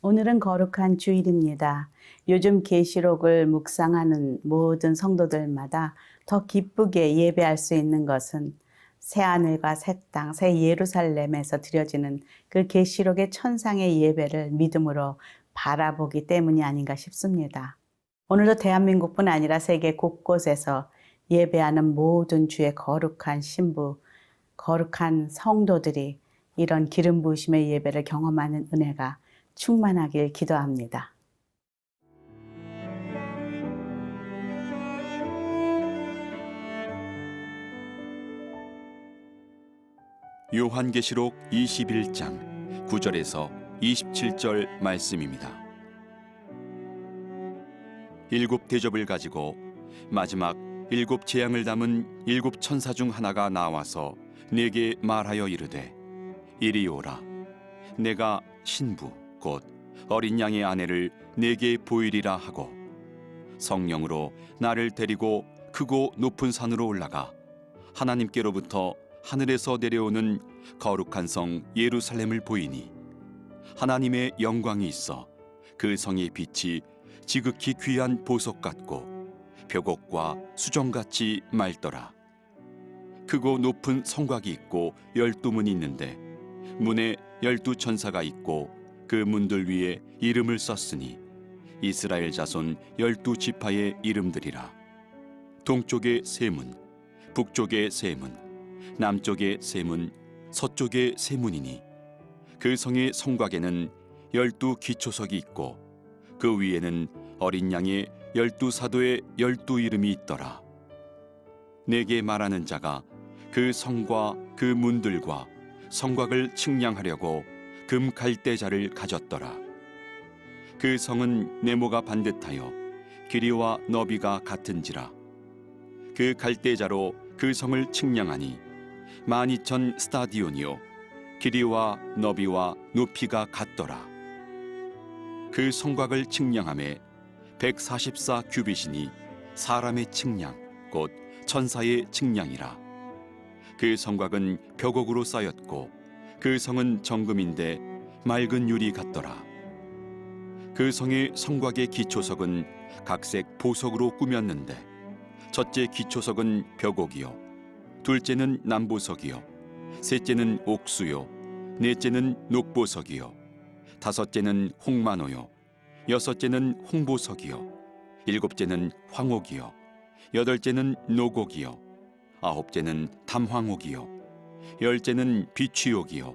오늘은 거룩한 주일입니다. 요즘 계시록을 묵상하는 모든 성도들마다 더 기쁘게 예배할 수 있는 것은 새하늘과 새 땅, 새 예루살렘에서 드려지는 그 계시록의 천상의 예배를 믿음으로 바라보기 때문이 아닌가 싶습니다. 오늘도 대한민국뿐 아니라 세계 곳곳에서 예배하는 모든 주의 거룩한 신부, 거룩한 성도들이 이런 기름 부으심의 예배를 경험하는 은혜가 충만하길 기도합니다. 요한계시록 21장 9절에서 27절 말씀입니다. 일곱 대접을 가지고 마지막 일곱 재앙을 담은 일곱 천사 중 하나가 나와서 내게 말하여 이르되 이리 오라. 내가 신부 곧 어린 양의 아내를 내게 보이리라 하고 성령으로 나를 데리고 크고 높은 산으로 올라가 하나님께로부터 하늘에서 내려오는 거룩한 성 예루살렘을 보이니 하나님의 영광이 있어 그 성의 빛이 지극히 귀한 보석 같고 벽옥과 수정같이 맑더라. 크고 높은 성곽이 있고 12문이 있는데 문에 12천사가 있고 그 문들 위에 이름을 썼으니 이스라엘 자손 12지파의 이름들이라. 동쪽에 세 문, 북쪽에 세 문, 남쪽에 세 문, 서쪽에 세 문이니 그 성의 성곽에는 12기초석이 있고 그 위에는 어린 양의 12사도의 12 이름이 있더라. 내게 말하는 자가 그 성과 그 문들과 성곽을 측량하려고 금 갈대자를 가졌더라. 그 성은 네모가 반듯하여 길이와 너비가 같은지라. 그 갈대자로 그 성을 측량하니 12,000 스타디온이요 길이와 너비와 높이가 같더라. 그 성곽을 측량함에 144 규빗이니 사람의 측량 곧 천사의 측량이라. 그 성곽은 벽옥으로 쌓였고 그 성은 정금인데 맑은 유리 같더라. 그 성의 성곽의 기초석은 각색 보석으로 꾸몄는데 첫째 기초석은 벽옥이요 둘째는 남보석이요 셋째는 옥수요 넷째는 녹보석이요 다섯째는 홍마노요 여섯째는 홍보석이요 일곱째는 황옥이요 여덟째는 노곡이요 아홉째는 담황옥이요 열째는 비취옥이요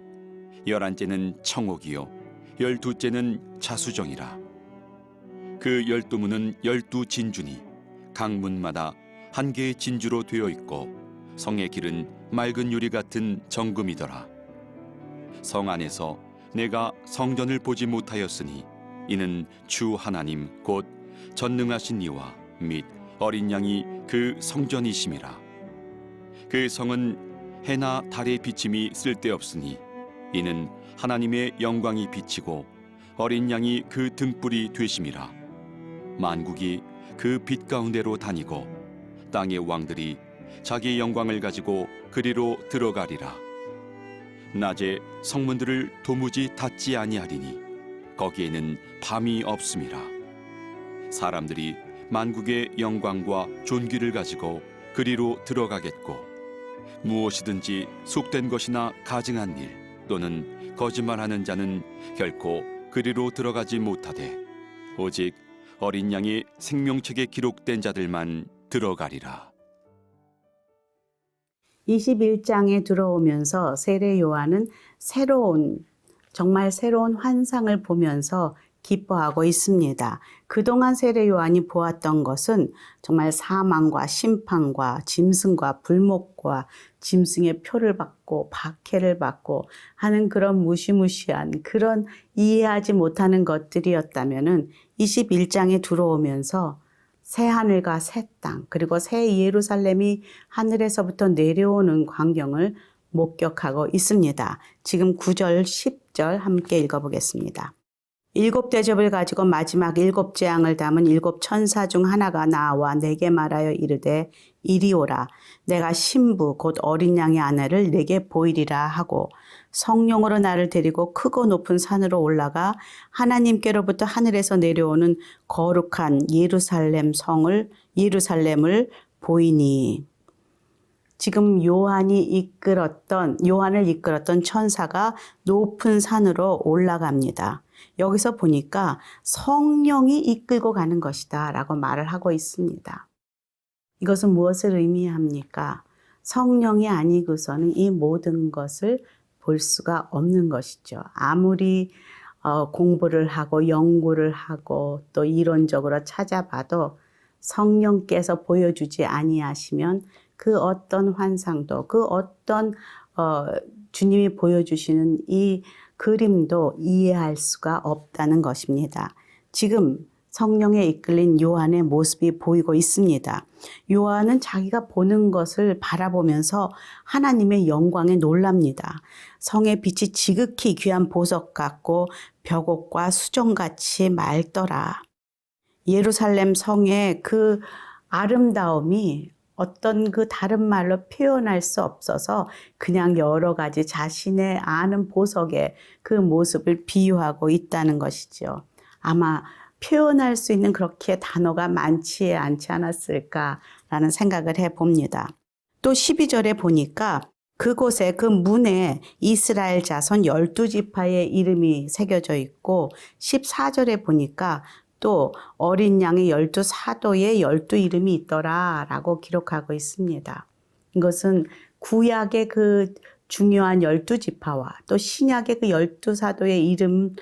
열한째는 청옥이요 열두째는 자수정이라. 그 12문은 12진주니 각 문마다 한 개의 진주로 되어 있고 성의 길은 맑은 유리 같은 정금이더라. 성 안에서 내가 성전을 보지 못하였으니 이는 주 하나님 곧 전능하신 이와 및 어린 양이 그 성전이심이라. 그 성은 해나 달의 비침이 쓸데없으니 이는 하나님의 영광이 비치고 어린 양이 그 등불이 되심이라. 만국이 그 빛 가운데로 다니고 땅의 왕들이 자기 영광을 가지고 그리로 들어가리라. 낮에 성문들을 도무지 닫지 아니하리니 거기에는 밤이 없음이라. 사람들이 만국의 영광과 존귀를 가지고 그리로 들어가겠고 무엇이든지 속된 것이나 가증한 일 또는 거짓말하는 자는 결코 그리로 들어가지 못하되 오직 어린 양의 생명책에 기록된 자들만 들어가리라. 21장에 들어오면서 세례 요한은 정말 새로운 환상을 보면서 기뻐하고 있습니다. 그동안 세례 요한이 보았던 것은 정말 사망과 심판과 짐승과 불목과 짐승의 표를 받고 박해를 받고 하는 그런 무시무시한 그런 이해하지 못하는 것들이었다면은 21장에 들어오면서 새 하늘과 새 땅 그리고 새 예루살렘이 하늘에서부터 내려오는 광경을 목격하고 있습니다. 지금 9절, 10절 함께 읽어보겠습니다. 일곱 대접을 가지고 마지막 일곱 재앙을 담은 일곱 천사 중 하나가 나와 내게 말하여 이르되 이리 오라. 내가 신부 곧 어린 양의 아내를 내게 보이리라 하고 성령으로 나를 데리고 크고 높은 산으로 올라가 하나님께로부터 하늘에서 내려오는 거룩한 예루살렘을 보이니. 지금 요한을 이끌었던 천사가 높은 산으로 올라갑니다. 여기서 보니까 성령이 이끌고 가는 것이다 라고 말을 하고 있습니다. 이것은 무엇을 의미합니까? 성령이 아니고서는 이 모든 것을 볼 수가 없는 것이죠. 아무리 공부를 하고 연구를 하고 또 이론적으로 찾아봐도 성령께서 보여주지 아니하시면 그 어떤 환상도 그 어떤 주님이 보여주시는 이 그림도 이해할 수가 없다는 것입니다. 지금 성령에 이끌린 요한의 모습이 보이고 있습니다. 요한은 자기가 보는 것을 바라보면서 하나님의 영광에 놀랍니다. 성의 빛이 지극히 귀한 보석 같고 벽옥과 수정같이 맑더라. 예루살렘 성의 그 아름다움이 어떤 그 다른 말로 표현할 수 없어서 그냥 여러 가지 자신의 아는 보석의 그 모습을 비유하고 있다는 것이죠. 아마 표현할 수 있는 그렇게 단어가 많지 않지 않았을까라는 생각을 해봅니다. 또 12절에 보니까 그곳에 그 문에 이스라엘 자손 12지파의 이름이 새겨져 있고 14절에 보니까 또 어린 양의 12사도의 12이름이 있더라 라고 기록하고 있습니다. 이것은 구약의 그 중요한 12지파와 또 신약의 그 12사도의 이름,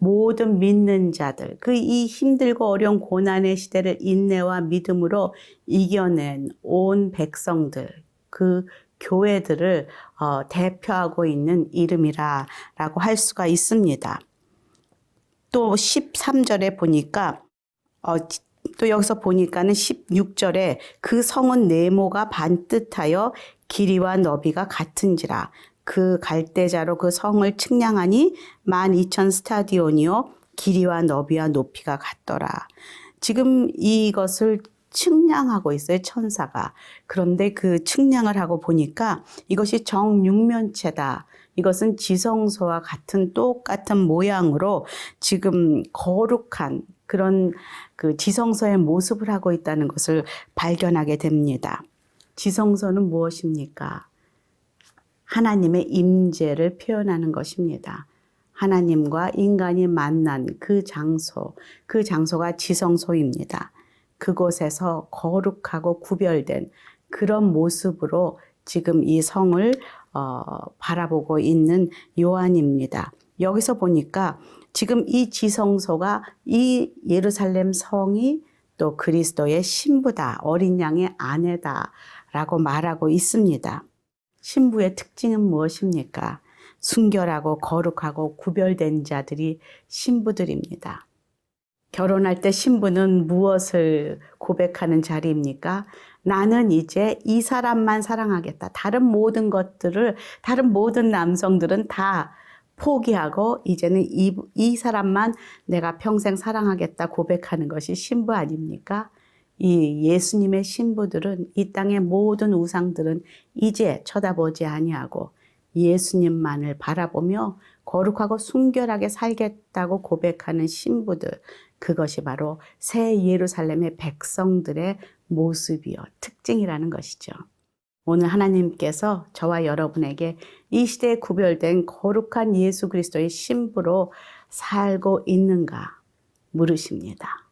모든 믿는 자들, 그 이 힘들고 어려운 고난의 시대를 인내와 믿음으로 이겨낸 온 백성들, 그 교회들을 대표하고 있는 이름이라고 할 수가 있습니다. 또 13절에 보니까 또 여기서 보니까는 16절에 그 성은 네모가 반듯하여 길이와 너비가 같은지라 그 갈대자로 그 성을 측량하니 12,000 스타디온이요 길이와 너비와 높이가 같더라. 지금 이것을 측량하고 있어요, 천사가. 그런데 그 측량을 하고 보니까 이것이 정육면체다. 이것은 지성소와 같은 똑같은 모양으로 지금 거룩한 그런 그 지성소의 모습을 하고 있다는 것을 발견하게 됩니다. 지성소는 무엇입니까? 하나님의 임재를 표현하는 것입니다. 하나님과 인간이 만난 그 장소가 지성소입니다. 그곳에서 거룩하고 구별된 그런 모습으로 지금 이 성을 바라보고 있는 요한입니다. 여기서 보니까 지금 이 지성소가 이 예루살렘 성이 또 그리스도의 신부다, 어린 양의 아내다 라고 말하고 있습니다. 신부의 특징은 무엇입니까? 순결하고 거룩하고 구별된 자들이 신부들입니다. 결혼할 때 신부는 무엇을 고백하는 자리입니까? 나는 이제 이 사람만 사랑하겠다. 다른 모든 것들을, 다른 모든 남성들은 다 포기하고 이제는 이 사람만 내가 평생 사랑하겠다 고백하는 것이 신부 아닙니까? 이 예수님의 신부들은 이 땅의 모든 우상들은 이제 쳐다보지 아니하고 예수님만을 바라보며 거룩하고 순결하게 살겠다고 고백하는 신부들, 그것이 바로 새 예루살렘의 백성들의 모습이요, 특징이라는 것이죠. 오늘 하나님께서 저와 여러분에게 이 시대에 구별된 거룩한 예수 그리스도의 신부로 살고 있는가 물으십니다.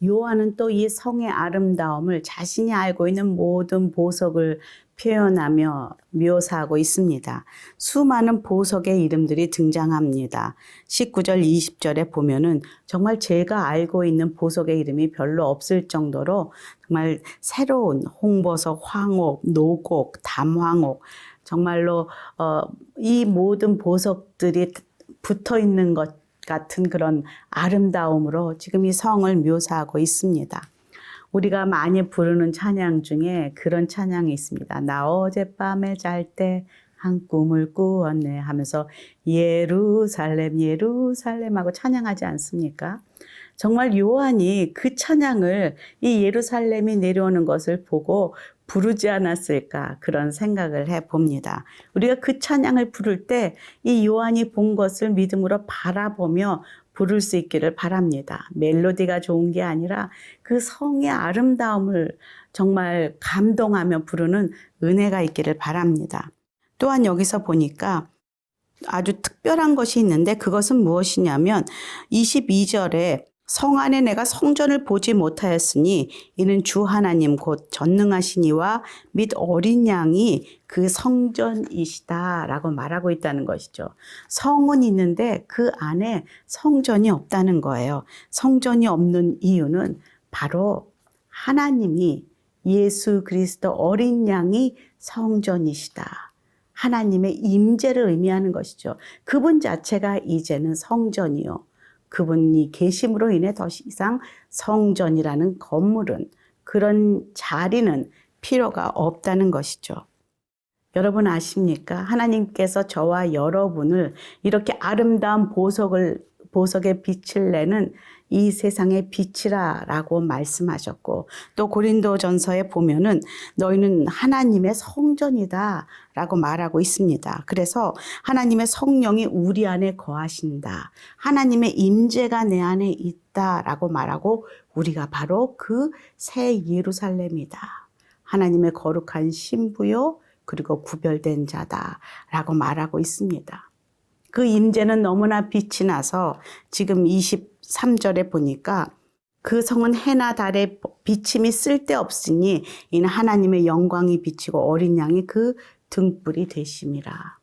요한은 또 이 성의 아름다움을 자신이 알고 있는 모든 보석을 표현하며 묘사하고 있습니다. 수많은 보석의 이름들이 등장합니다. 19절, 20절에 보면은 정말 제가 알고 있는 보석의 이름이 별로 없을 정도로 정말 새로운 홍보석, 황옥, 노곡, 담황옥, 정말로 이 모든 보석들이 붙어 있는 것 같은 그런 아름다움으로 지금 이 성을 묘사하고 있습니다. 우리가 많이 부르는 찬양 중에 그런 찬양이 있습니다. 나 어젯밤에 잘 때 한 꿈을 꾸었네 하면서 예루살렘 예루살렘 하고 찬양하지 않습니까? 정말 요한이 그 찬양을 이 예루살렘이 내려오는 것을 보고 부르지 않았을까 그런 생각을 해봅니다. 우리가 그 찬양을 부를 때 이 요한이 본 것을 믿음으로 바라보며 부를 수 있기를 바랍니다. 멜로디가 좋은 게 아니라 그 성의 아름다움을 정말 감동하며 부르는 은혜가 있기를 바랍니다. 또한 여기서 보니까 아주 특별한 것이 있는데 그것은 무엇이냐면 22절에 성 안에 내가 성전을 보지 못하였으니 이는 주 하나님 곧 전능하신 이와 및 어린 양이 그 성전이시다 라고 말하고 있다는 것이죠. 성은 있는데 그 안에 성전이 없다는 거예요. 성전이 없는 이유는 바로 하나님이 예수 그리스도 어린 양이 성전이시다. 하나님의 임재를 의미하는 것이죠. 그분 자체가 이제는 성전이요. 그분이 계심으로 인해 더 이상 성전이라는 건물은 그런 자리는 필요가 없다는 것이죠. 여러분 아십니까? 하나님께서 저와 여러분을 이렇게 아름다운 보석의 빛을 내는 이 세상의 빛이라고 말씀하셨고 또 고린도전서에 보면은 너희는 하나님의 성전이다 라고 말하고 있습니다. 그래서 하나님의 성령이 우리 안에 거하신다. 하나님의 임재가 내 안에 있다 라고 말하고 우리가 바로 그 새 예루살렘이다. 하나님의 거룩한 신부요 그리고 구별된 자다 라고 말하고 있습니다. 그 임재는 너무나 빛이 나서 지금 23절에 보니까 그 성은 해나 달의 비침이 쓸데없으니 이는 하나님의 영광이 비치고 어린 양이 그 등불이 되심이라.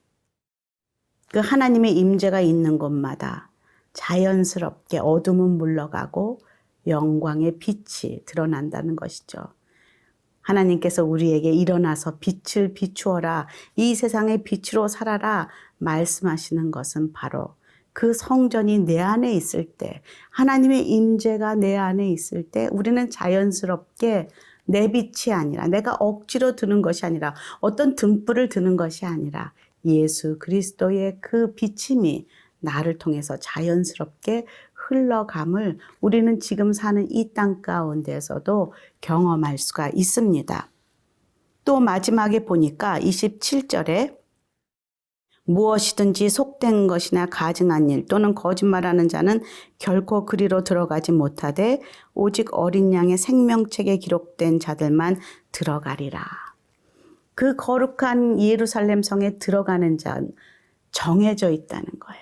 그 하나님의 임재가 있는 곳마다 자연스럽게 어둠은 물러가고 영광의 빛이 드러난다는 것이죠. 하나님께서 우리에게 일어나서 빛을 비추어라. 이 세상의 빛으로 살아라. 말씀하시는 것은 바로 그 성전이 내 안에 있을 때 하나님의 임재가 내 안에 있을 때 우리는 자연스럽게 내 빛이 아니라 내가 억지로 드는 것이 아니라 어떤 등불을 드는 것이 아니라 예수 그리스도의 그 비침이 나를 통해서 자연스럽게 흘러감을 우리는 지금 사는 이 땅 가운데서도 경험할 수가 있습니다. 또 마지막에 보니까 27절에 무엇이든지 속된 것이나 가증한 일 또는 거짓말하는 자는 결코 그리로 들어가지 못하되 오직 어린 양의 생명책에 기록된 자들만 들어가리라. 그 거룩한 예루살렘 성에 들어가는 자는 정해져 있다는 거예요.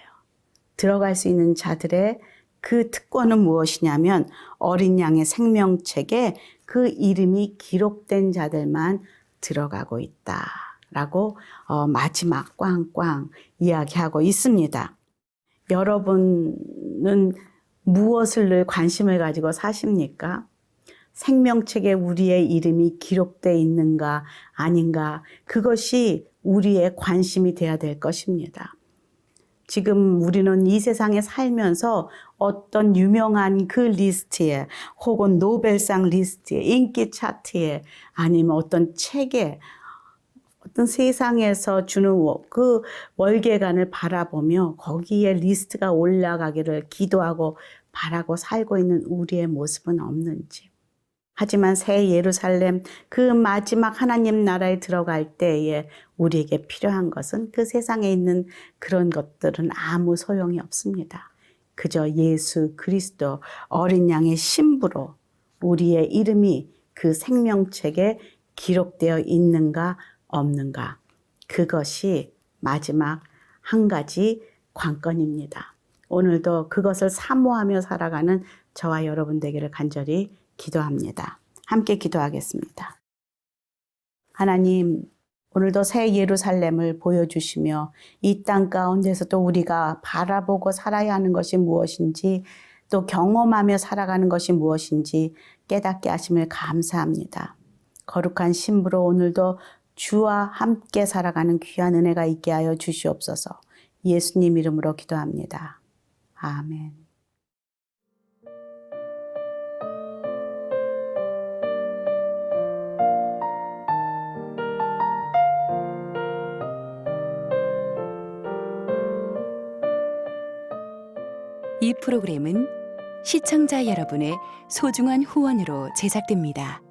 들어갈 수 있는 자들의 그 특권은 무엇이냐면 어린 양의 생명책에 그 이름이 기록된 자들만 들어가고 있다라고 마지막 꽝꽝 이야기하고 있습니다. 여러분은 무엇을 늘 관심을 가지고 사십니까? 생명책에 우리의 이름이 기록되어 있는가 아닌가 그것이 우리의 관심이 되어야 될 것입니다. 지금 우리는 이 세상에 살면서 어떤 유명한 그 리스트에 혹은 노벨상 리스트에 인기 차트에 아니면 어떤 책에 어떤 세상에서 주는 그 월계관을 바라보며 거기에 리스트가 올라가기를 기도하고 바라고 살고 있는 우리의 모습은 없는지. 하지만 새 예루살렘 그 마지막 하나님 나라에 들어갈 때에 우리에게 필요한 것은 그 세상에 있는 그런 것들은 아무 소용이 없습니다. 그저 예수 그리스도 어린 양의 신부로 우리의 이름이 그 생명책에 기록되어 있는가 없는가 그것이 마지막 한 가지 관건입니다. 오늘도 그것을 사모하며 살아가는 저와 여러분 되기를 간절히 기도합니다. 함께 기도하겠습니다. 하나님, 오늘도 새 예루살렘을 보여주시며 이 땅 가운데서도 우리가 바라보고 살아야 하는 것이 무엇인지 또 경험하며 살아가는 것이 무엇인지 깨닫게 하심을 감사합니다. 거룩한 신부로 오늘도 주와 함께 살아가는 귀한 은혜가 있게 하여 주시옵소서. 예수님 이름으로 기도합니다. 阿门。이 프로그램은 시청자 여러분의 소중한 후원으로 제작됩니다.